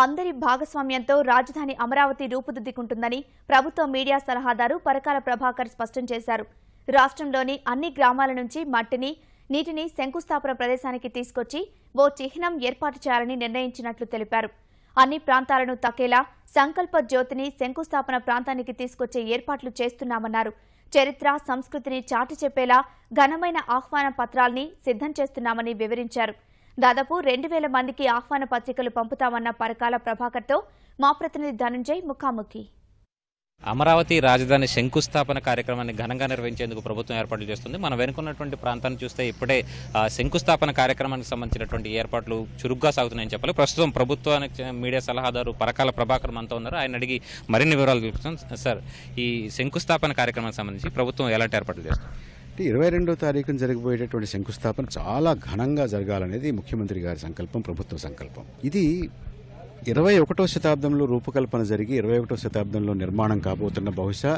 అందరి భాగస్వామ్యంతో రాజధాని అమరావతి రూపుదిద్దుకుంటుందని ప్రభుత్వ మీడియా సలహాదారు పరకాల ప్రభాకర్ స్పష్టం చేశారు. రాష్ట్రంలోని అన్ని గ్రామాల నుంచి మట్టిని, నీటిని శంకుస్థాపన ప్రదేశానికి తీసుకొచ్చి ఓ చిహ్నం ఏర్పాటు చేయాలని నిర్ణయించినట్లు తెలిపారు. అన్ని ప్రాంతాలను తాకేలా సంకల్ప జ్యోతిని శంకుస్థాపన ప్రాంతానికి తీసుకొచ్చే ఏర్పాట్లు చేస్తున్నామన్నారు. చరిత్ర, సంస్కృతిని చాటి చెప్పేలా ఘనమైన ఆహ్వాన పత్రాల్ని సిద్ధం చేస్తున్నామని వివరించారు. దాదాపు 2000 మందికి ఆహ్వాన పత్రికలు పంపుతామన్న పరకాల ప్రభాకర్తో మా ప్రతినిధి ధనంజయ్ ముఖాముఖి. అమరావతి రాజధాని శంకుస్థాపన కార్యక్రమాన్ని ఘనంగా నిర్వహించేందుకు ప్రభుత్వం ఏర్పాట్లు చేస్తుంది. మనం వెనుకున్నటువంటి ప్రాంతాన్ని చూస్తే ఇప్పుడే శంకుస్థాపన కార్యక్రమానికి సంబంధించినటువంటి ఏర్పాట్లు చురుగ్గా సాగుతున్నాయని చెప్పాలి. ప్రస్తుతం ప్రభుత్వానికి మీడియా సలహాదారు పరకాల ప్రభాకర్ మనతో ఉన్నారు. ఆయన అడిగి మరిన్ని వివరాలు తెలుపుతాం. సార్, ఈ శంకుస్థాపన కార్యక్రమానికి సంబంధించి ప్రభుత్వం ఎలాంటి ఏర్పాట్లు చేస్తుంది? 22వ తారీఖున జరగబోయేటటువంటి శంకుస్థాపన చాలా ఘనంగా జరగాలనేది ముఖ్యమంత్రి గారి సంకల్పం, ప్రభుత్వ సంకల్పం. ఇది 21వ శతాబ్దంలో రూపకల్పన జరిగి 21వ శతాబ్దంలో నిర్మాణం కాబోతున్న బహుశా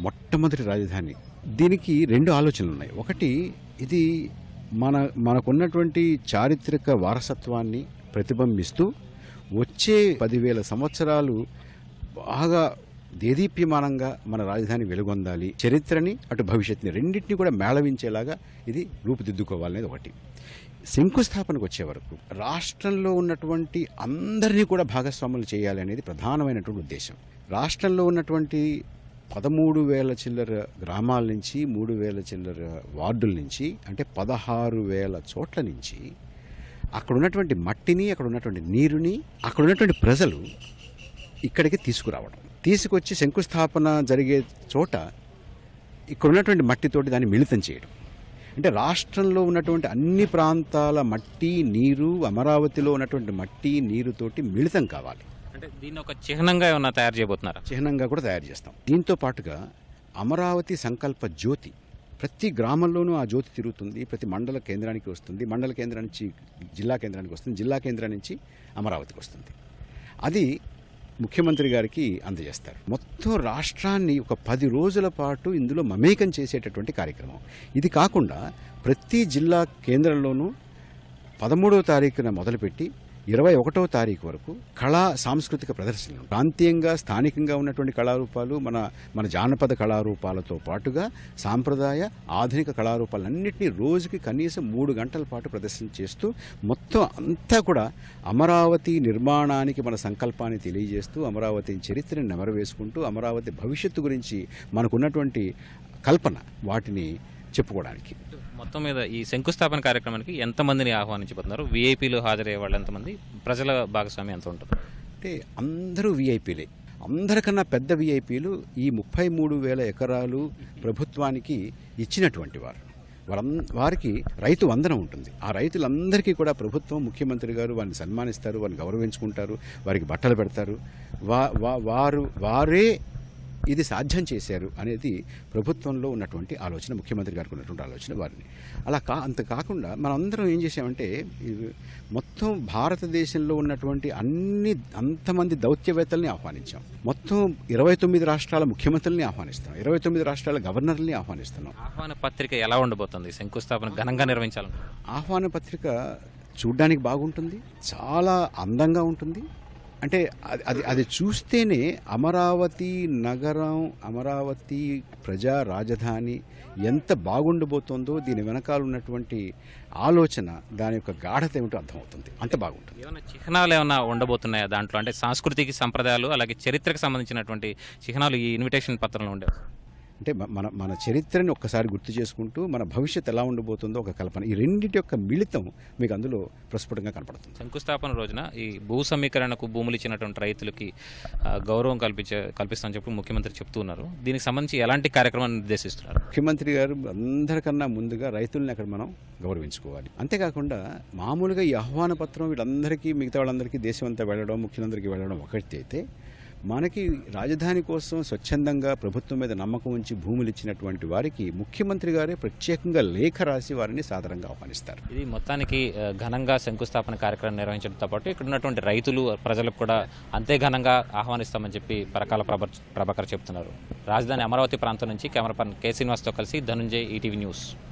మొట్టమొదటి రాజధాని. దీనికి 2 ఆలోచనలు ఉన్నాయి. ఒకటి, ఇది మనకున్నటువంటి చారిత్రక వారసత్వాన్ని ప్రతిబింబిస్తూ వచ్చే 10,000 సంవత్సరాలు బాగా దేదీప్యమానంగా మన రాజధాని వెలుగొందాలి. చరిత్రని అటు భవిష్యత్తుని రెండింటినీ కూడా మేళవించేలాగా ఇది రూపుదిద్దుకోవాలనేది ఒకటి. శంకుస్థాపనకు వచ్చే వరకు రాష్ట్రంలో ఉన్నటువంటి అందరినీ కూడా భాగస్వాములు చేయాలి అనేది ప్రధానమైనటువంటి ఉద్దేశం. రాష్ట్రంలో ఉన్నటువంటి 13,000 చిల్లర గ్రామాల నుంచి 3,000 చిల్లర వార్డుల నుంచి అంటే 16,000 చోట్ల నుంచి అక్కడ ఉన్నటువంటి మట్టిని, అక్కడ ఉన్నటువంటి నీరుని, అక్కడ ఉన్నటువంటి ప్రజలు ఇక్కడికి తీసుకురావడం, తీసుకొచ్చి శంకుస్థాపన జరిగే చోట ఇక్కడ ఉన్నటువంటి మట్టితోటి దాన్ని మిళితం చేయడం. అంటే రాష్ట్రంలో ఉన్నటువంటి అన్ని ప్రాంతాల మట్టి, నీరు అమరావతిలో ఉన్నటువంటి మట్టి, నీరుతోటి మిళితం కావాలి. అంటే దీన్ని ఒక చిహ్నంగా ఏమన్నా తయారు చేయబోతున్నారా? చిహ్నంగా కూడా తయారు చేస్తాం. దీంతో పాటుగా అమరావతి సంకల్ప జ్యోతి ప్రతి గ్రామంలోనూ ఆ జ్యోతి తిరుగుతుంది. ప్రతి మండల కేంద్రానికి వస్తుంది, మండల కేంద్రం నుంచి జిల్లా కేంద్రానికి వస్తుంది, జిల్లా కేంద్రం నుంచి అమరావతికి వస్తుంది. అది ముఖ్యమంత్రి గారికి అందజేస్తారు. మొత్తం రాష్ట్రాన్ని ఒక 10 రోజుల పాటు ఇందులో మమేకం చేసేటటువంటి కార్యక్రమం. ఇది కాకుండా ప్రతి జిల్లా కేంద్రంలోనూ 13వ తారీఖున మొదలుపెట్టి 21వ తారీఖు వరకు కళా సాంస్కృతిక ప్రదర్శనలు, ప్రాంతీయంగా స్థానికంగా ఉన్నటువంటి కళారూపాలు, మన జానపద కళారూపాలతో పాటుగా సాంప్రదాయ ఆధునిక కళారూపాలన్నింటినీ రోజుకి కనీసం 3 గంటల పాటు ప్రదర్శన చేస్తూ మొత్తం అంతా కూడా అమరావతి నిర్మాణానికి మన సంకల్పాన్ని తెలియజేస్తూ, అమరావతి చరిత్రని నెమరవేసుకుంటూ, అమరావతి భవిష్యత్తు గురించి మనకున్నటువంటి కల్పన వాటిని చెప్పుకోవడానికి. మొత్తం మీద ఈ శంకుస్థాపన కార్యక్రమానికి ఎంతమందిని ఆహ్వానించబోతున్నారు? వీఐపీలు హాజరయ్యే వాళ్ళు ఎంతమంది? ప్రజల భాగస్వామ్యం ఎంత ఉంటుంది? అంటే అందరూ వీఐపీలే. అందరికన్నా పెద్ద వీఐపీలు ఈ 33,000 ఎకరాలు ప్రభుత్వానికి ఇచ్చినటువంటి వారు. వారికి రైతు వందనం ఉంటుంది. ఆ రైతులందరికీ కూడా ప్రభుత్వం, ముఖ్యమంత్రి గారు వారిని సన్మానిస్తారు, వారిని గౌరవించుకుంటారు, వారికి బట్టలు పెడతారు. వారే ఇది సాధ్యం చేశారు అనేది ప్రభుత్వంలో ఉన్నటువంటి ఆలోచన, ముఖ్యమంత్రి గారికి ఉన్నటువంటి ఆలోచన. వారిని అంత కాకుండా మనందరం ఏం చేసామంటే మొత్తం భారతదేశంలో ఉన్నటువంటి అంతమంది దౌత్యవేత్తల్ని ఆహ్వానించాం. మొత్తం 29 రాష్ట్రాల ముఖ్యమంత్రుల్ని ఆహ్వానిస్తున్నాం, 29 రాష్ట్రాల గవర్నర్లని ఆహ్వానిస్తున్నాం. ఆహ్వాన పత్రిక ఎలా ఉండబోతుంది? శంకుస్థాపన ఘనంగా నిర్వహించాలి. ఆహ్వాన పత్రిక చూడ్డానికి బాగుంటుంది, చాలా అందంగా ఉంటుంది. అంటే అది చూస్తేనే అమరావతి నగరం, అమరావతి ప్రజా రాజధాని ఎంత బాగుండబోతోందో, దీని వెనకాల ఉన్నటువంటి ఆలోచన, దాని యొక్క గాఢత ఏమిటో అర్థమవుతుంది. అంత బాగుంటుంది. ఏమైనా చిహ్నాలు ఏమైనా ఉండబోతున్నాయా దాంట్లో? అంటే సాంస్కృతిక సంప్రదాయాలు అలాగే చరిత్రకు సంబంధించినటువంటి చిహ్నాలు ఈ ఇన్విటేషన్ పత్రంలో ఉండేవి. అంటే మన చరిత్రని ఒక్కసారి గుర్తు చేసుకుంటూ మన భవిష్యత్తు ఎలా ఉండబోతుందో ఒక కల్పన, ఈ రెండింటి యొక్క మిళితం మీకు అందులో ప్రస్ఫుటంగా కనపడుతుంది. శంకుస్థాపన రోజున ఈ భూ సమీకరణకు భూములు ఇచ్చినటువంటి రైతులకి గౌరవం కల్పిస్తామని చెప్పి ముఖ్యమంత్రి చెప్తున్నారు. దీనికి సంబంధించి ఎలాంటి కార్యక్రమాన్ని నిర్దేశిస్తున్నారు? ముఖ్యమంత్రి గారు అందరికన్నా ముందుగా రైతుల్ని అక్కడ మనం గౌరవించుకోవాలి. అంతేకాకుండా మామూలుగా ఈ ఆహ్వాన పత్రం వీళ్ళందరికీ, మిగతా వాళ్ళందరికీ దేశం అంతా వెళ్ళడం, ముఖ్యమంత్రికి వెళ్ళడం ఒకటైతే, మనకి రాజధాని కోసం స్వచ్ఛందంగా ప్రభుత్వం మీద నమ్మకం ఉంచి భూములు ఇచ్చినటువంటి వారికి ముఖ్యమంత్రి గారే ప్రత్యేకంగా లేఖ రాసి వారిని సాదరంగా ఆహ్వానిస్తారు. ఇది మొత్తానికి ఘనంగా శంకుస్థాపన కార్యక్రమం నిర్వహించడంతో పాటు ఇక్కడ ఉన్నటువంటి రైతులు, ప్రజలకు కూడా అంతే ఘనంగా ఆహ్వానిస్తామని చెప్పి పరకాల ప్రభాకర్ చెప్తున్నారు. రాజధాని అమరావతి ప్రాంతం నుంచి కెమెరా పర్సన్ కె శ్రీనివాస్తో కలిసి ధనుంజయ్, ఈటీవీ న్యూస్.